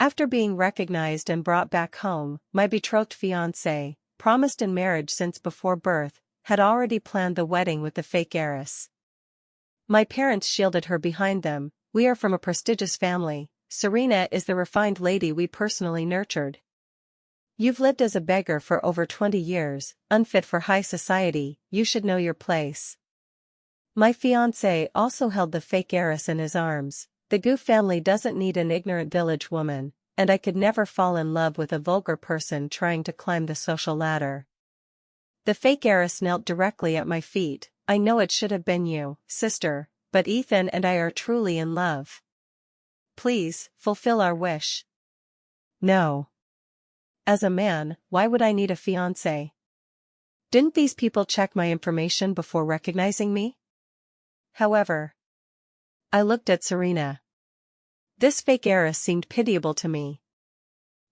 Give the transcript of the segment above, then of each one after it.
After being recognized and brought back home, my betrothed fiancé, promised in marriage since before birth, had already planned the wedding with the fake heiress. My parents shielded her behind them. We are from a prestigious family. Serena is the refined lady we personally nurtured. You've lived as a beggar for over 20 years, unfit for high society, you should know your place. My fiancé also held the fake heiress in his arms. The Gu family doesn't need an ignorant village woman, and I could never fall in love with a vulgar person trying to climb the social ladder. The fake heiress knelt directly at my feet. I know it should have been you, sister, but Ethan and I are truly in love. Please, fulfill our wish. No. As a man, why would I need a fiancé? Didn't these people check my information before recognizing me? However, I looked at Serena. This fake heiress seemed pitiable to me.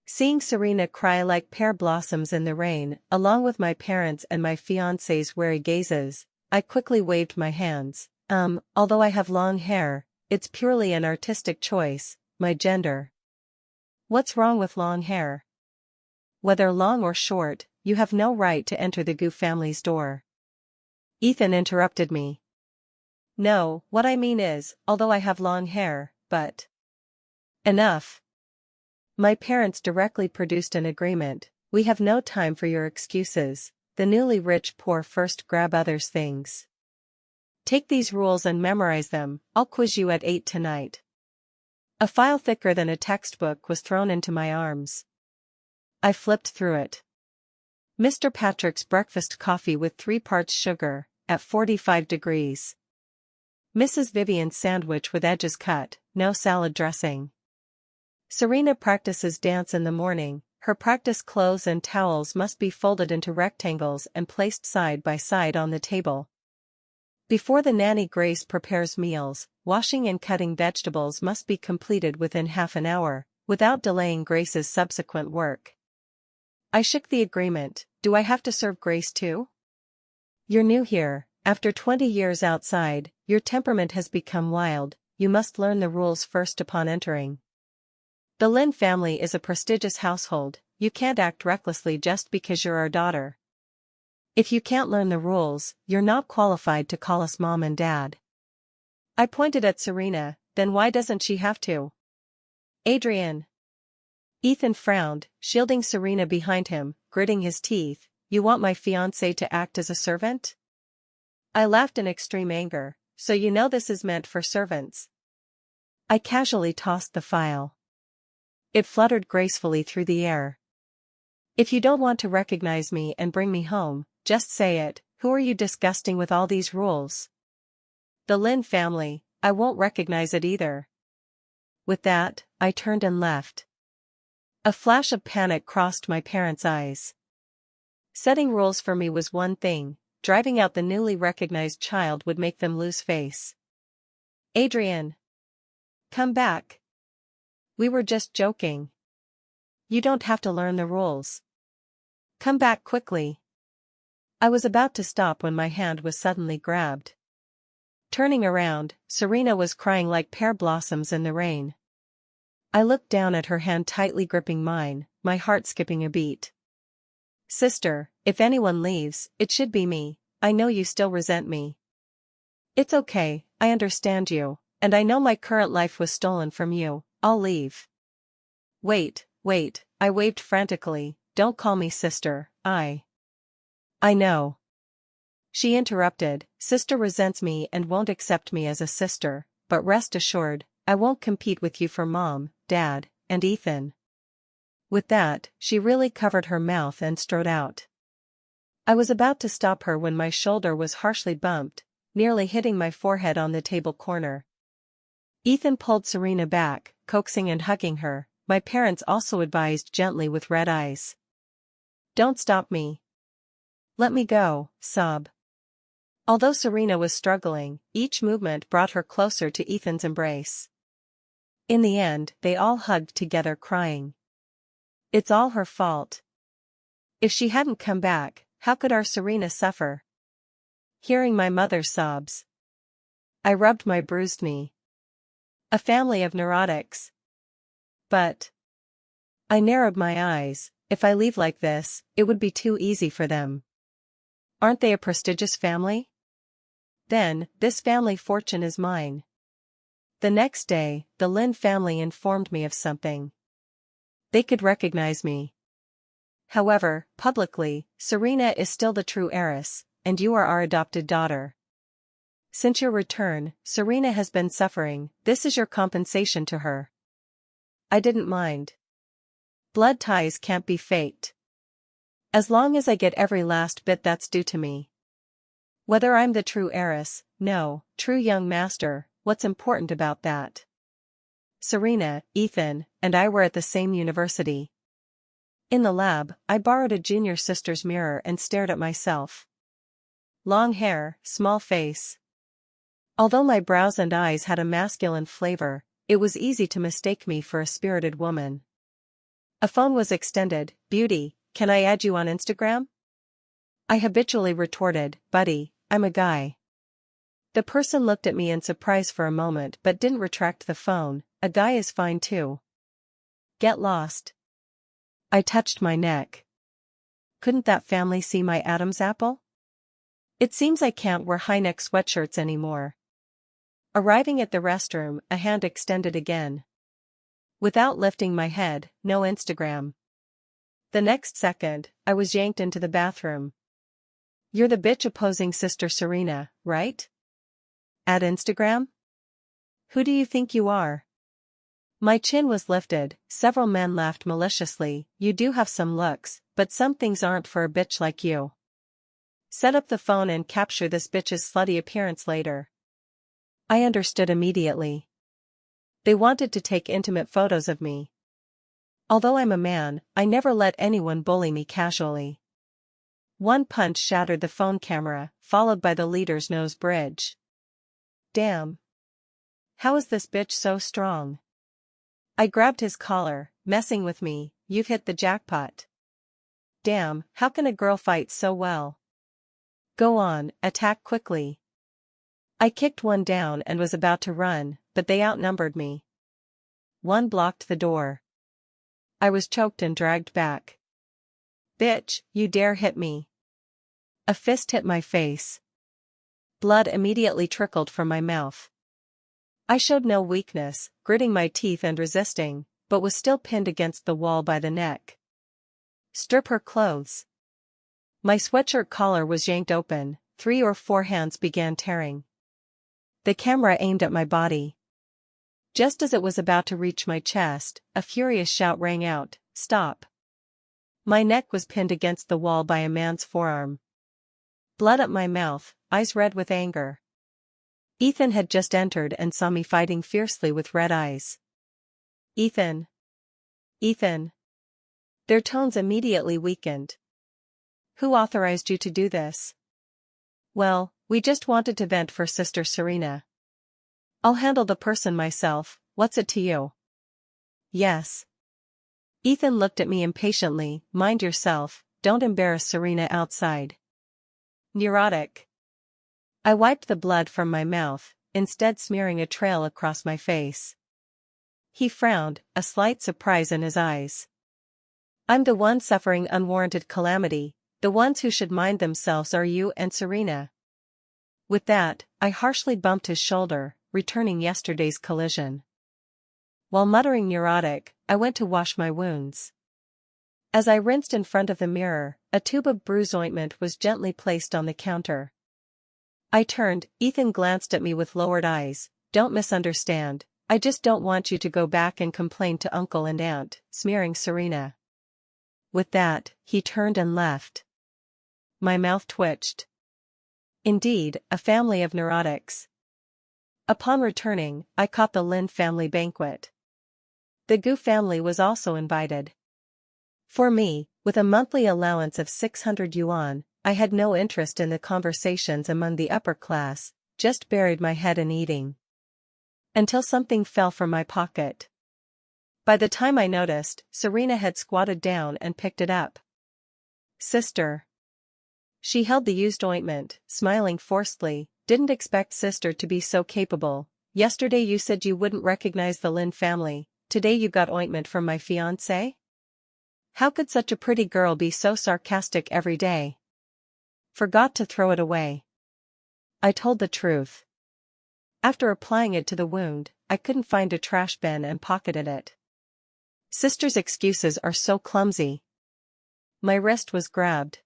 Seeing Serena cry like pear blossoms in the rain, along with my parents and my fiancé's wary gazes, I quickly waved my hands. Although I have long hair, it's purely an artistic choice, my gender. What's wrong with long hair? Whether long or short, you have no right to enter the Gu family's door. Ethan interrupted me. No, what I mean is, although I have long hair, but... Enough. My parents directly produced an agreement. We have no time for your excuses. The newly rich poor first grab others' things. Take these rules and memorize them. I'll quiz you at 8 tonight. A file thicker than a textbook was thrown into my arms. I flipped through it. Mr. Patrick's breakfast coffee with 3 parts sugar, at 45 degrees. Mrs. Vivian's sandwich with edges cut, no salad dressing. Serena practices dance in the morning. Her practice clothes and towels must be folded into rectangles and placed side by side on the table. Before the nanny Grace prepares meals, washing and cutting vegetables must be completed within half an hour, without delaying Grace's subsequent work. I shook the agreement. Do I have to serve Grace too? You're new here. After 20 years outside, your temperament has become wild. You must learn the rules first upon entering. The Lin family is a prestigious household. You can't act recklessly just because you're our daughter. If you can't learn the rules, you're not qualified to call us mom and dad. I pointed at Serena. Then why doesn't she have to? Adrian. Ethan frowned, shielding Serena behind him, gritting his teeth. You want my fiancé to act as a servant? I laughed in extreme anger. So you know this is meant for servants. I casually tossed the file. It fluttered gracefully through the air. If you don't want to recognize me and bring me home, just say it. Who are you disgusting with all these rules? The Lin family. I won't recognize it either. With that, I turned and left. A flash of panic crossed my parents' eyes. Setting rules for me was one thing. Driving out the newly recognized child would make them lose face. Adrian. Come back. We were just joking. You don't have to learn the rules. Come back quickly. I was about to stop when my hand was suddenly grabbed. Turning around, Serena was crying like pear blossoms in the rain. I looked down at her hand tightly gripping mine, my heart skipping a beat. Sister, if anyone leaves, it should be me. I know you still resent me. It's okay, I understand you, and I know my current life was stolen from you. I'll leave. Wait, I waved frantically. Don't call me sister, I know. She interrupted. Sister resents me and won't accept me as a sister, but rest assured, I won't compete with you for mom, dad, and Ethan. With that, she really covered her mouth and strode out. I was about to stop her when my shoulder was harshly bumped, nearly hitting my forehead on the table corner. Ethan pulled Serena back, coaxing and hugging her. My parents also advised gently with red eyes. Don't stop me. Let me go, sob. Although Serena was struggling, each movement brought her closer to Ethan's embrace. In the end, they all hugged together crying. It's all her fault. If she hadn't come back, how could our Serena suffer? Hearing my mother's sobs, I rubbed my bruised knee. A family of neurotics. But I narrowed my eyes. If I leave like this, it would be too easy for them. Aren't they a prestigious family? Then, this family fortune is mine. The next day, the Lin family informed me of something. They could recognize me. However, publicly, Serena is still the true heiress, and you are our adopted daughter. Since your return, Serena has been suffering. This is your compensation to her. I didn't mind. Blood ties can't be faked. As long as I get every last bit that's due to me. Whether I'm the true heiress, no, true young master, what's important about that? Serena, Ethan, and I were at the same university. In the lab, I borrowed a junior sister's mirror and stared at myself. Long hair, small face. Although my brows and eyes had a masculine flavor, it was easy to mistake me for a spirited woman. A phone was extended. Beauty, can I add you on Instagram? I habitually retorted, buddy, I'm a guy. The person looked at me in surprise for a moment but didn't retract the phone. A guy is fine too. Get lost. I touched my neck. Couldn't that family see my Adam's apple? It seems I can't wear high-neck sweatshirts anymore. Arriving at the restroom, a hand extended again. Without lifting my head, no Instagram. The next second, I was yanked into the bathroom. You're the bitch opposing Sister Serena, right? Add Instagram? Who do you think you are? My chin was lifted. Several men laughed maliciously. You do have some looks, but some things aren't for a bitch like you. Set up the phone and capture this bitch's slutty appearance later. I understood immediately. They wanted to take intimate photos of me. Although I'm a man, I never let anyone bully me casually. One punch shattered the phone camera, followed by the leader's nose bridge. Damn. How is this bitch so strong? I grabbed his collar. Messing with me, you've hit the jackpot. Damn, how can a girl fight so well? Go on, attack quickly. I kicked one down and was about to run, but they outnumbered me. One blocked the door. I was choked and dragged back. Bitch, you dare hit me. A fist hit my face. Blood immediately trickled from my mouth. I showed no weakness, gritting my teeth and resisting, but was still pinned against the wall by the neck. Strip her clothes. My sweatshirt collar was yanked open. 3 or 4 hands began tearing. The camera aimed at my body. Just as it was about to reach my chest, a furious shout rang out, "Stop!" My neck was pinned against the wall by a man's forearm. Blood up my mouth, eyes red with anger. Ethan had just entered and saw me fighting fiercely with red eyes. Ethan. Ethan. Their tones immediately weakened. Who authorized you to do this? Well, we just wanted to vent for Sister Serena. I'll handle the person myself, what's it to you? Yes. Ethan looked at me impatiently. Mind yourself, don't embarrass Serena outside. Neurotic. I wiped the blood from my mouth, instead smearing a trail across my face. He frowned, a slight surprise in his eyes. I'm the one suffering unwarranted calamity. The ones who should mind themselves are you and Serena. With that, I harshly bumped his shoulder, returning yesterday's collision. While muttering neurotic, I went to wash my wounds. As I rinsed in front of the mirror, a tube of bruise ointment was gently placed on the counter. I turned. Ethan glanced at me with lowered eyes. Don't misunderstand, I just don't want you to go back and complain to uncle and aunt, smearing Serena. With that, he turned and left. My mouth twitched. Indeed, a family of neurotics. Upon returning, I caught the Lin family banquet. The Gu family was also invited. For me, with a monthly allowance of 600 yuan, I had no interest in the conversations among the upper class, just buried my head in eating. Until something fell from my pocket. By the time I noticed, Serena had squatted down and picked it up. Sister. She held the used ointment, smiling forcedly. Didn't expect sister to be so capable. Yesterday you said you wouldn't recognize the Lin family, today you got ointment from my fiancé? How could such a pretty girl be so sarcastic every day? Forgot to throw it away. I told the truth. After applying it to the wound, I couldn't find a trash bin and pocketed it. Sister's excuses are so clumsy. My wrist was grabbed.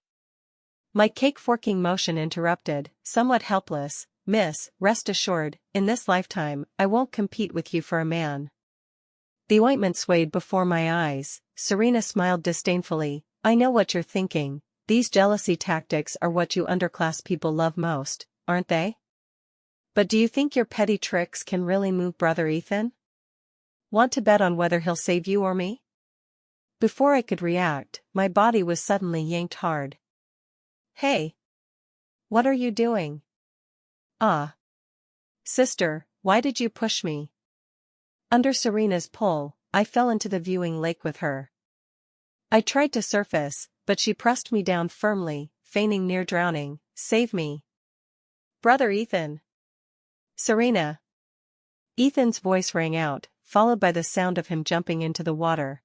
My cake-forking motion interrupted, somewhat helpless. Miss, rest assured, in this lifetime, I won't compete with you for a man. The ointment swayed before my eyes. Serena smiled disdainfully. I know what you're thinking. These jealousy tactics are what you underclass people love most, aren't they? But do you think your petty tricks can really move Brother Ethan? Want to bet on whether he'll save you or me? Before I could react, my body was suddenly yanked hard. Hey! What are you doing? Ah! Sister, why did you push me? Under Serena's pull, I fell into the viewing lake with her. I tried to surface, but she pressed me down firmly, feigning near drowning. Save me! Brother Ethan! Serena! Ethan's voice rang out, followed by the sound of him jumping into the water.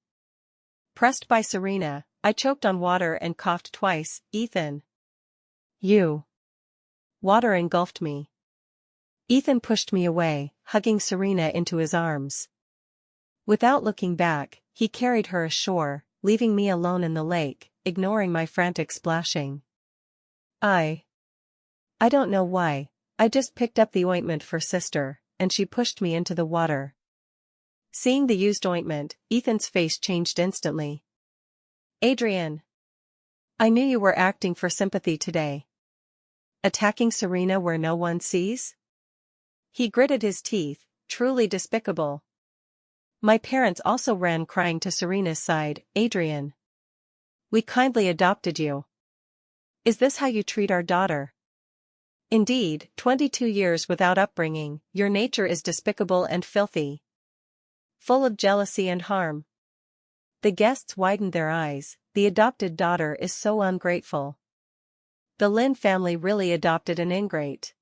Pressed by Serena, I choked on water and coughed twice. Ethan! You! Water engulfed me. Ethan pushed me away, hugging Serena into his arms. Without looking back, he carried her ashore, leaving me alone in the lake, ignoring my frantic splashing. I don't know why, I just picked up the ointment for sister, and she pushed me into the water. Seeing the used ointment, Ethan's face changed instantly. Adrian! I knew you were acting for sympathy today. Attacking Serena where no one sees? He gritted his teeth, truly despicable. My parents also ran crying to Serena's side. Adrian! We kindly adopted you. Is this how you treat our daughter? Indeed, 22 years without upbringing, your nature is despicable and filthy. Full of jealousy and harm. The guests widened their eyes. The adopted daughter is so ungrateful. The Lin family really adopted an ingrate.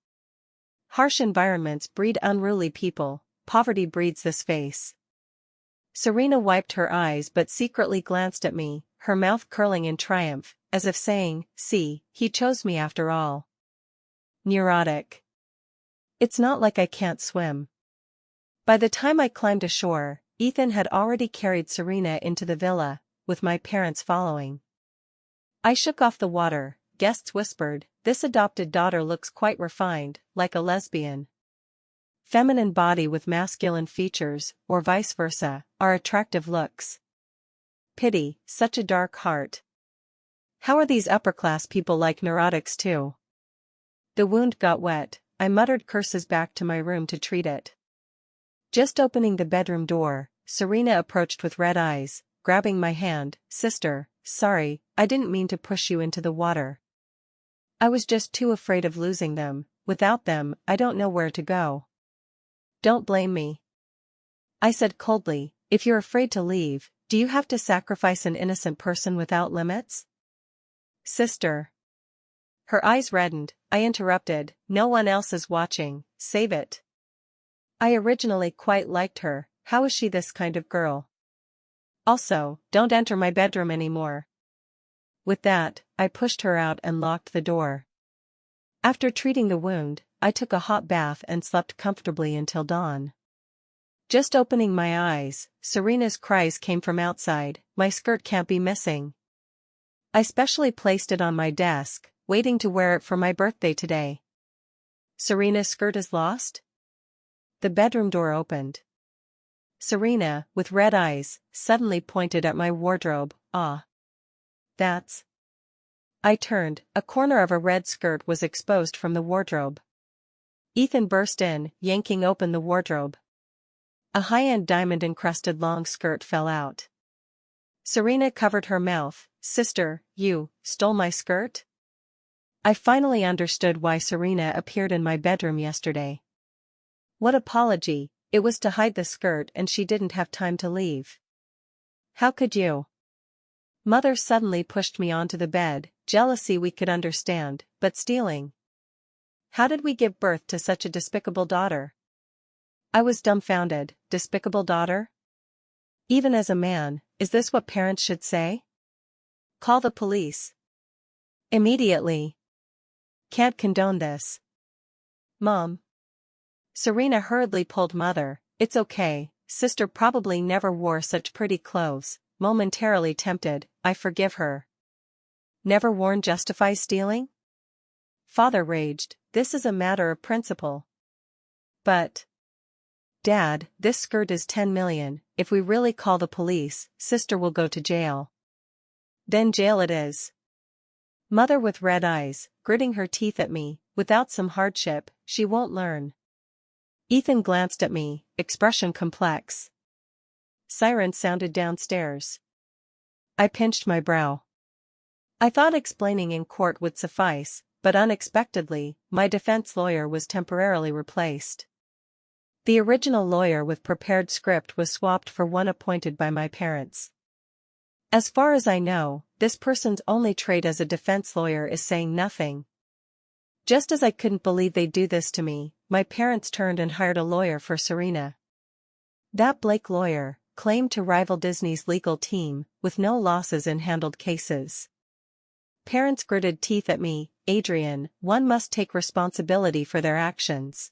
Harsh environments breed unruly people, poverty breeds this face. Serena wiped her eyes but secretly glanced at me, her mouth curling in triumph, as if saying, see, he chose me after all. Neurotic. It's not like I can't swim. By the time I climbed ashore, Ethan had already carried Serena into the villa, with my parents following. I shook off the water. Guests whispered, this adopted daughter looks quite refined, like a lesbian. Feminine body with masculine features, or vice versa, are attractive looks. Pity, such a dark heart. How are these upper-class people like neurotics too? The wound got wet. I muttered curses back to my room to treat it. Just opening the bedroom door, Serena approached with red eyes, grabbing my hand. Sister, sorry, I didn't mean to push you into the water. I was just too afraid of losing them. Without them, I don't know where to go. Don't blame me. I said coldly, if you're afraid to leave, do you have to sacrifice an innocent person without limits? Sister. Her eyes reddened. I interrupted, no one else is watching, save it. I originally quite liked her. How is she this kind of girl? Also, don't enter my bedroom anymore. With that, I pushed her out and locked the door. After treating the wound, I took a hot bath and slept comfortably until dawn. Just opening my eyes, Serena's cries came from outside. My skirt can't be missing. I specially placed it on my desk, waiting to wear it for my birthday today. Serena's skirt is lost? The bedroom door opened. Serena, with red eyes, suddenly pointed at my wardrobe. Ah. That's. I turned. A corner of a red skirt was exposed from the wardrobe. Ethan burst in, yanking open the wardrobe. A high-end diamond-encrusted long skirt fell out. Serena covered her mouth. Sister, you stole my skirt? I finally understood why Serena appeared in my bedroom yesterday. What apology, it was to hide the skirt and she didn't have time to leave. How could you? Mother suddenly pushed me onto the bed. Jealousy we could understand, but stealing? How did we give birth to such a despicable daughter? I was dumbfounded. Despicable daughter? Even as a man, is this what parents should say? Call the police. Immediately. Can't condone this. Mom. Serena hurriedly pulled Mother. It's okay, sister probably never wore such pretty clothes. Momentarily tempted, I forgive her. Never worn justifies stealing? Father raged, this is a matter of principle. But. Dad, this skirt is 10 million, if we really call the police, sister will go to jail. Then jail it is. Mother with red eyes, gritting her teeth at me, without some hardship, she won't learn. Ethan glanced at me, expression complex. Siren sounded downstairs. I pinched my brow. I thought explaining in court would suffice, but unexpectedly, my defense lawyer was temporarily replaced. The original lawyer with prepared script was swapped for one appointed by my parents. As far as I know, this person's only trade as a defense lawyer is saying nothing. Just as I couldn't believe they'd do this to me, my parents turned and hired a lawyer for Serena. That Blake lawyer claimed to rival Disney's legal team, with no losses in handled cases. Parents gritted teeth at me, Adrian, one must take responsibility for their actions.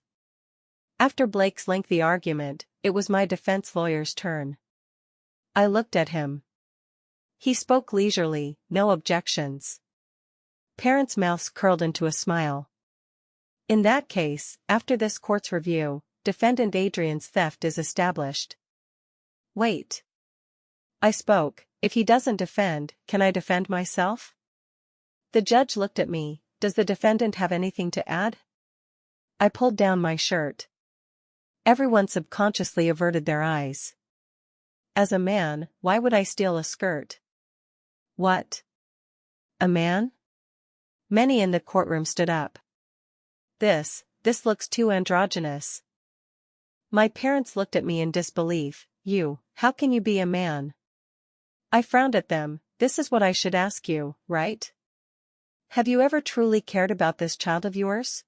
After Blake's lengthy argument, it was my defense lawyer's turn. I looked at him. He spoke leisurely, no objections. Parents' mouths curled into a smile. In that case, after this court's review, defendant Adrian's theft is established. Wait. I spoke, if he doesn't defend, can I defend myself? The judge looked at me, does the defendant have anything to add? I pulled down my shirt. Everyone subconsciously averted their eyes. As a man, why would I steal a skirt? What? A man? Many in the courtroom stood up. This looks too androgynous. My parents looked at me in disbelief. How can you be a man? I frowned at them, this is what I should ask you, right? Have you ever truly cared about this child of yours?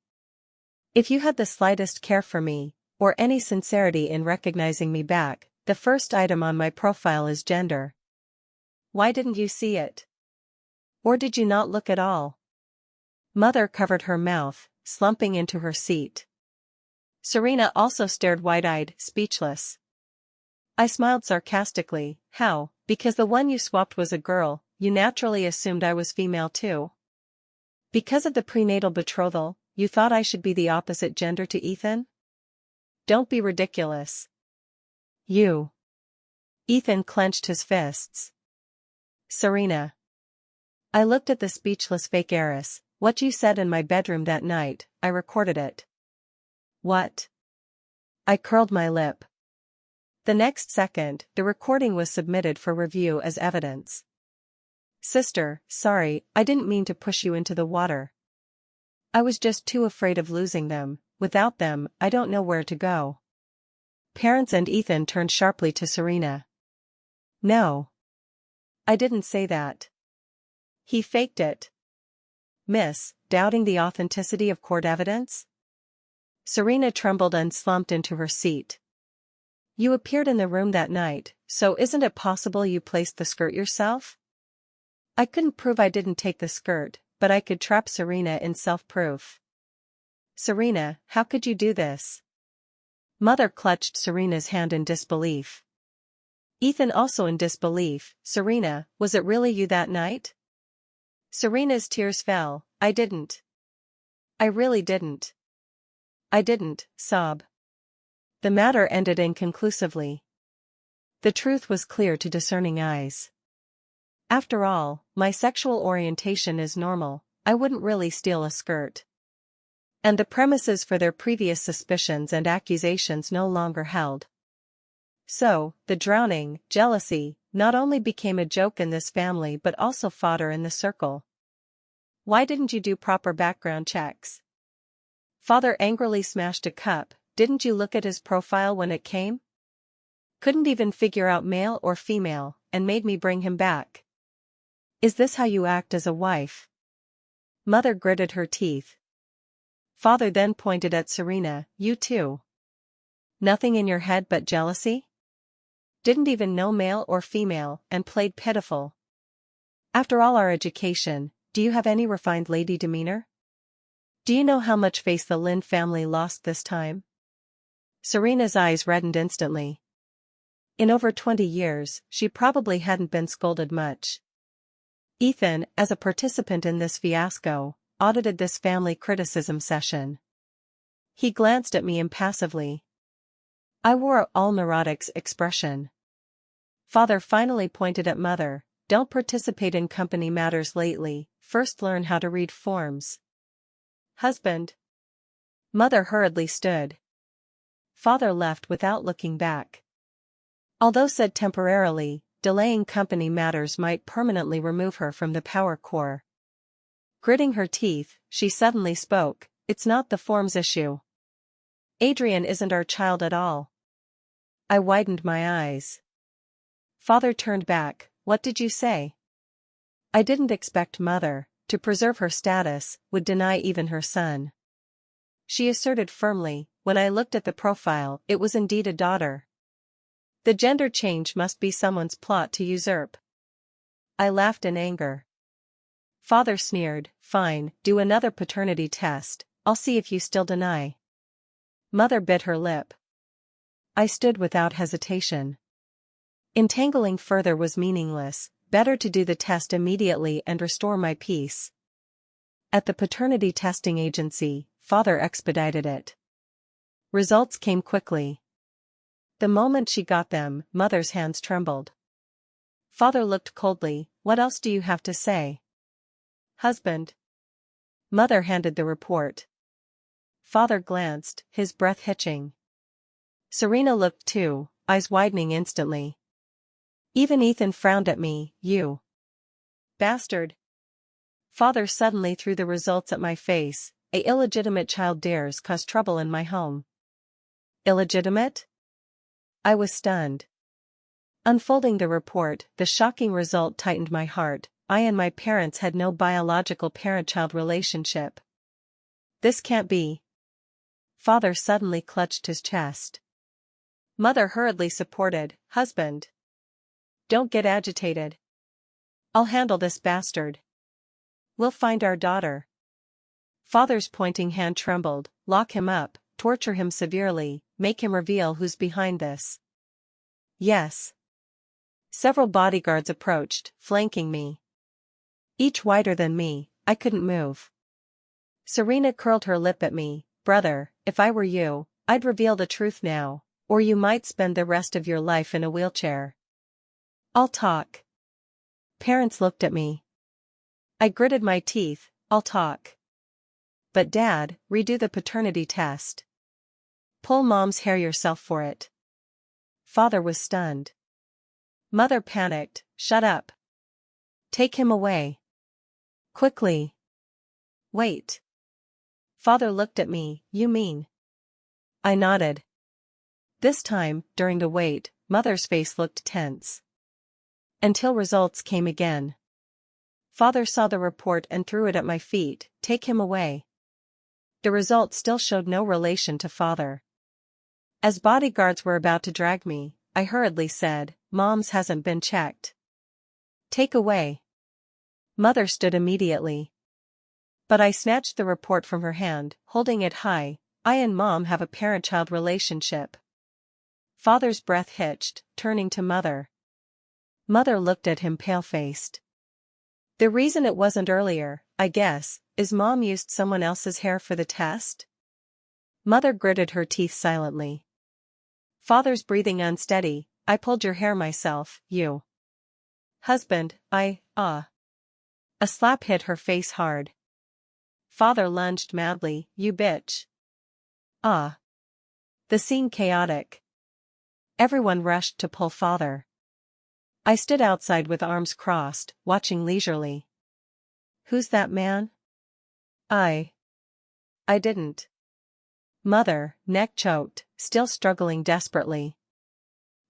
If you had the slightest care for me, or any sincerity in recognizing me back, the first item on my profile is gender. Why didn't you see it? Or did you not look at all? Mother covered her mouth, slumping into her seat. Serena also stared wide-eyed, speechless. I smiled sarcastically. How? Because the one you swapped was a girl, you naturally assumed I was female too. Because of the prenatal betrothal, you thought I should be the opposite gender to Ethan? Don't be ridiculous. You. Ethan clenched his fists. Serena. I looked at the speechless fake heiress. What you said in my bedroom that night, I recorded it. What? I curled my lip. The next second, the recording was submitted for review as evidence. Sister, sorry, I didn't mean to push you into the water. I was just too afraid of losing them. Without them, I don't know where to go. Parents and Ethan turned sharply to Serena. No. I didn't say that. He faked it. Miss, doubting the authenticity of court evidence? Serena trembled and slumped into her seat. You appeared in the room that night, so isn't it possible you placed the skirt yourself? I couldn't prove I didn't take the skirt, but I could trap Serena in self-proof. Serena, how could you do this? Mother clutched Serena's hand in disbelief. Ethan also in disbelief. Serena, was it really you that night? Serena's tears fell. I didn't. I really didn't. I didn't, sob. The matter ended inconclusively. The truth was clear to discerning eyes. After all, my sexual orientation is normal, I wouldn't really steal a skirt. And the premises for their previous suspicions and accusations no longer held. So, the drowning, jealousy, not only became a joke in this family but also fodder in the circle. Why didn't you do proper background checks? Father angrily smashed a cup. Didn't you look at his profile when it came? Couldn't even figure out male or female, and made me bring him back. Is this how you act as a wife? Mother gritted her teeth. Father then pointed at Serena. You too. Nothing in your head but jealousy? Didn't even know male or female, and played pitiful. After all our education, do you have any refined lady demeanor? Do you know how much face the Lynn family lost this time? Serena's eyes reddened instantly. In over 20 years, she probably hadn't been scolded much. Ethan, as a participant in this fiasco, audited this family criticism session. He glanced at me impassively. I wore an all-neurotics expression. Father finally pointed at Mother. Don't participate in company matters lately, first learn how to read forms. Husband. Mother hurriedly stood. Father left without looking back. Although said temporarily, delaying company matters might permanently remove her from the power core. Gritting her teeth, she suddenly spoke, it's not the forms issue. Adrian isn't our child at all. I widened my eyes. Father turned back, what did you say? I didn't expect Mother, to preserve her status, would deny even her son. She asserted firmly, when I looked at the profile, it was indeed a daughter. The gender change must be someone's plot to usurp. I laughed in anger. Father sneered, fine, do another paternity test, I'll see if you still deny. Mother bit her lip. I stood without hesitation. Entangling further was meaningless, better to do the test immediately and restore my peace. At the paternity testing agency, Father expedited it. Results came quickly. The moment she got them, Mother's hands trembled. Father looked coldly, what else do you have to say? Husband. Mother handed the report. Father glanced, his breath hitching. Serena looked too, eyes widening instantly. Even Ethan frowned at me, you bastard. Father suddenly threw the results at my face, a illegitimate child dares cause trouble in my home. Illegitimate? I was stunned. Unfolding the report, the shocking result tightened my heart. I and my parents had no biological parent-child relationship. This can't be. Father suddenly clutched his chest. Mother hurriedly supported, husband. Don't get agitated. I'll handle this bastard. We'll find our daughter. Father's pointing hand trembled, lock him up, torture him severely, make him reveal who's behind this. Yes. Several bodyguards approached, flanking me. Each wider than me, I couldn't move. Serena curled her lip at me, brother, if I were you, I'd reveal the truth now, or you might spend the rest of your life in a wheelchair. I'll talk. Parents looked at me. I gritted my teeth, I'll talk. But Dad, redo the paternity test. Pull Mom's hair yourself for it. Father was stunned. Mother panicked, shut up. Take him away. Quickly. Wait. Father looked at me, you mean? I nodded. This time, during the wait, Mother's face looked tense. Until results came again. Father saw the report and threw it at my feet, take him away. The result still showed no relation to Father. As bodyguards were about to drag me, I hurriedly said, Mom's hasn't been checked. Take away. Mother stood immediately. But I snatched the report from her hand, holding it high, I and Mom have a parent-child relationship. Father's breath hitched, turning to Mother. Mother looked at him pale-faced. The reason it wasn't earlier, I guess, is Mom used someone else's hair for the test? Mother gritted her teeth silently. Father's breathing unsteady, I pulled your hair myself, you. Husband, A slap hit her face hard. Father lunged madly, you bitch. The scene chaotic. Everyone rushed to pull Father. I stood outside with arms crossed, watching leisurely. Who's that man? I didn't. Mother, neck choked, still struggling desperately.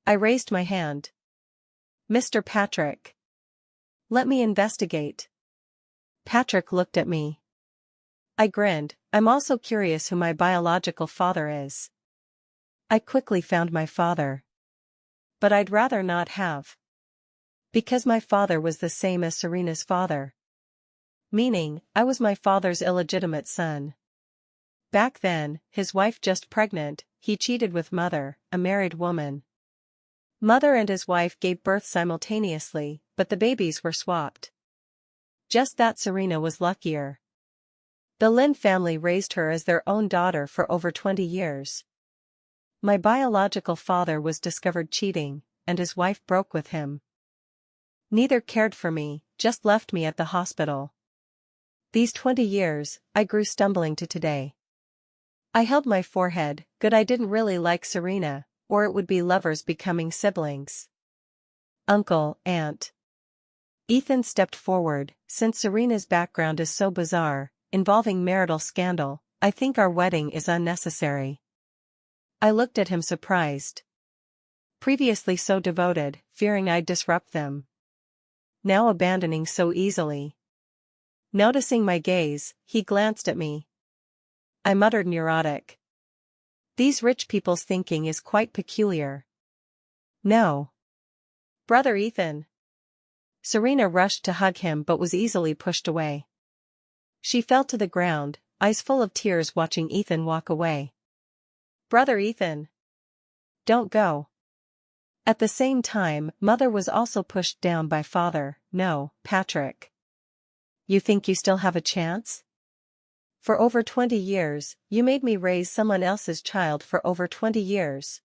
I raised my hand. Mr. Patrick. Let me investigate. Patrick looked at me. I grinned, I'm also curious who my biological father is. I quickly found my father. But I'd rather not have. Because my father was the same as Serena's father. Meaning, I was my father's illegitimate son. Back then, his wife just pregnant, he cheated with Mother, a married woman. Mother and his wife gave birth simultaneously, but the babies were swapped. Just that Serena was luckier. The Lynn family raised her as their own daughter for over 20 years. My biological father was discovered cheating, and his wife broke with him. Neither cared for me, just left me at the hospital. These 20 years, I grew stumbling to today. I held my forehead, good I didn't really like Serena, or it would be lovers becoming siblings. Uncle, aunt. Ethan stepped forward, since Serena's background is so bizarre, involving marital scandal, I think our wedding is unnecessary. I looked at him surprised. Previously so devoted, fearing I'd disrupt them. Now abandoning so easily. Noticing my gaze, he glanced at me. I muttered neurotic. These rich people's thinking is quite peculiar. No. Brother Ethan. Serena rushed to hug him but was easily pushed away. She fell to the ground, eyes full of tears watching Ethan walk away. Brother Ethan. Don't go. At the same time, Mother was also pushed down by Father. No, Patrick. You think you still have a chance? For over 20 years, you made me raise someone else's child for over 20 years.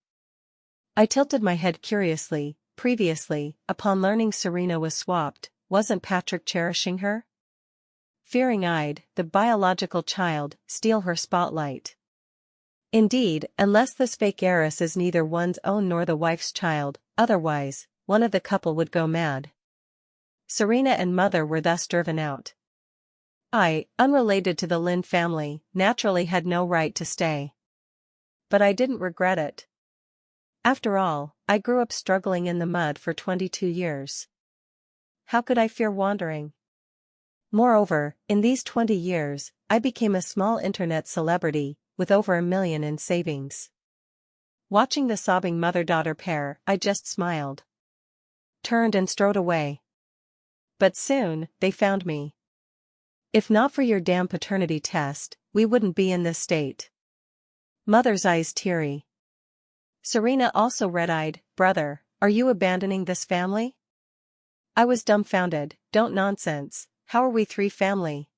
I tilted my head curiously. Previously, upon learning Serena was swapped, wasn't Patrick cherishing her? Fearing-eyed, the biological child, steal her spotlight. Indeed, unless this fake heiress is neither one's own nor the wife's child, otherwise, one of the couple would go mad. Serena and Mother were thus driven out. I, unrelated to the Lynn family, naturally had no right to stay. But I didn't regret it. After all, I grew up struggling in the mud for 22 years. How could I fear wandering? Moreover, in these 20 years, I became a small internet celebrity, with over 1 million in savings. Watching the sobbing mother-daughter pair, I just smiled. Turned and strode away. But soon, they found me. If not for your damn paternity test, we wouldn't be in this state. Mother's eyes teary. Serena also red-eyed. Brother, are you abandoning this family? I was dumbfounded. Don't nonsense, how are we 3 family?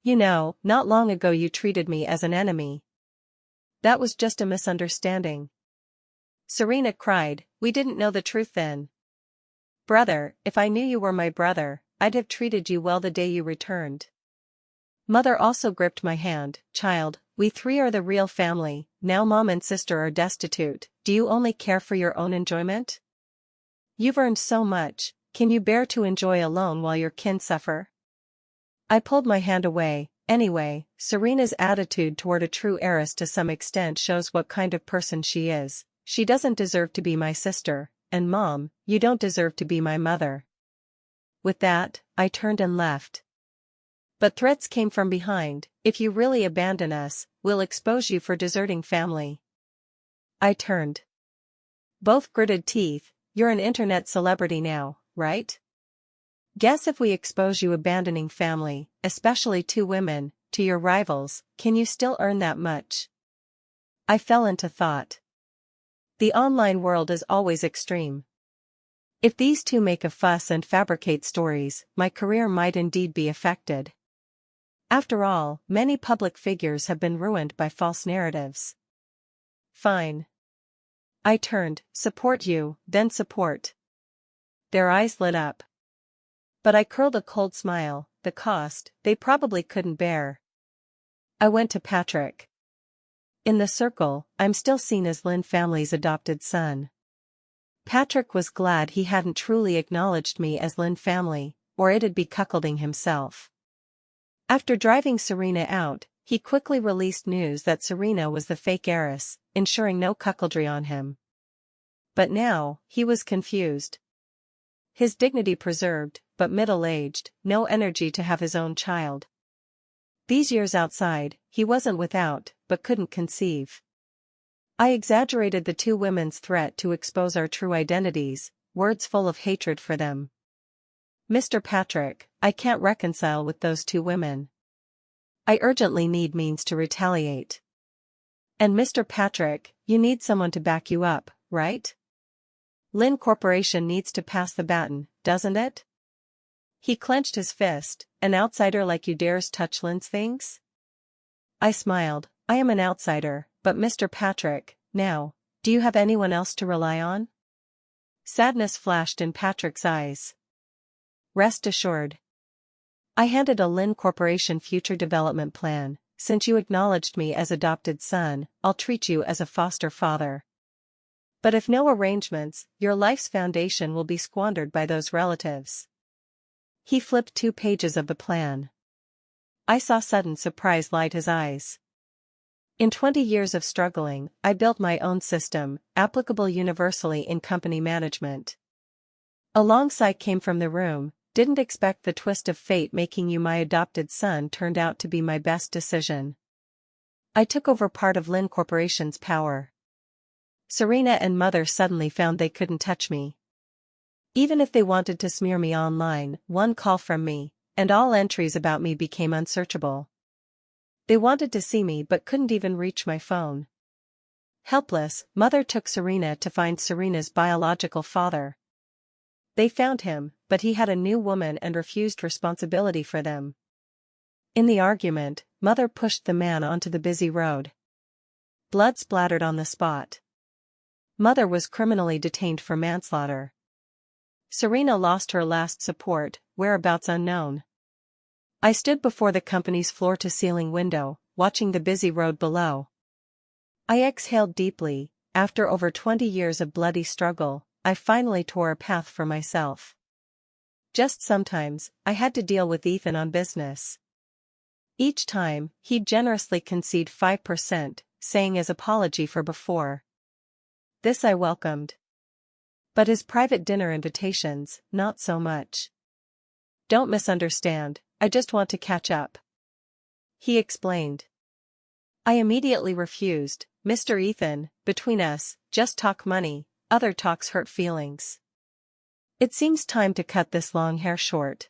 You know, not long ago you treated me as an enemy. That was just a misunderstanding. Serena cried, we didn't know the truth then. Brother, if I knew you were my brother, I'd have treated you well the day you returned. Mother also gripped my hand. Child, we 3 are the real family, now Mom and sister are destitute, do you only care for your own enjoyment? You've earned so much, can you bear to enjoy alone while your kin suffer? I pulled my hand away. Anyway, Serena's attitude toward a true heiress to some extent shows what kind of person she is. She doesn't deserve to be my sister, and Mom, you don't deserve to be my mother. With that, I turned and left. But threats came from behind, if you really abandon us, we'll expose you for deserting family. I turned. Both gritted teeth, you're an internet celebrity now, right? Guess if we expose you abandoning family, especially 2 women, to your rivals, can you still earn that much? I fell into thought. The online world is always extreme. If these 2 make a fuss and fabricate stories, my career might indeed be affected. After all, many public figures have been ruined by false narratives. Fine. I turned, support you, then support. Their eyes lit up. But I curled a cold smile, the cost, they probably couldn't bear. I went to Patrick. In the circle, I'm still seen as Lynn family's adopted son. Patrick was glad he hadn't truly acknowledged me as Lynn family, or it'd be cuckolding himself. After driving Serena out, he quickly released news that Serena was the fake heiress, ensuring no cuckoldry on him. But now, he was confused. His dignity preserved, but middle-aged, no energy to have his own child. These years outside, he wasn't without, but couldn't conceive. I exaggerated the 2 women's threat to expose our true identities, words full of hatred for them. Mr. Patrick, I can't reconcile with those two women. I urgently need means to retaliate. And Mr. Patrick, you need someone to back you up, right? Lynn Corporation needs to pass the baton, doesn't it? He clenched his fist. An outsider like you dares touch Lynn's things? I smiled. I am an outsider, but Mr. Patrick, now, do you have anyone else to rely on? Sadness flashed in Patrick's eyes. Rest assured. I handed a Lynn Corporation future development plan. Since you acknowledged me as adopted son, I'll treat you as a foster father. But if no arrangements, your life's foundation will be squandered by those relatives. He flipped 2 pages of the plan. I saw sudden surprise light his eyes. In 20 years of struggling, I built my own system, applicable universally in company management. A long sigh came from the room. Didn't expect the twist of fate making you my adopted son turned out to be my best decision. I took over part of Lynn Corporation's power. Serena and Mother suddenly found they couldn't touch me. Even if they wanted to smear me online, one call from me, and all entries about me became unsearchable. They wanted to see me but couldn't even reach my phone. Helpless, Mother took Serena to find Serena's biological father. They found him, but he had a new woman and refused responsibility for them. In the argument, Mother pushed the man onto the busy road. Blood splattered on the spot. Mother was criminally detained for manslaughter. Serena lost her last support, whereabouts unknown. I stood before the company's floor-to-ceiling window, watching the busy road below. I exhaled deeply. After over 20 years of bloody struggle, I finally tore a path for myself. Just sometimes, I had to deal with Ethan on business. Each time, he'd generously concede 5%, saying as apology for before. This I welcomed. But his private dinner invitations, not so much. Don't misunderstand, I just want to catch up. He explained. I immediately refused. Mr. Ethan, between us, just talk money, other talks hurt feelings. It seems time to cut this long hair short.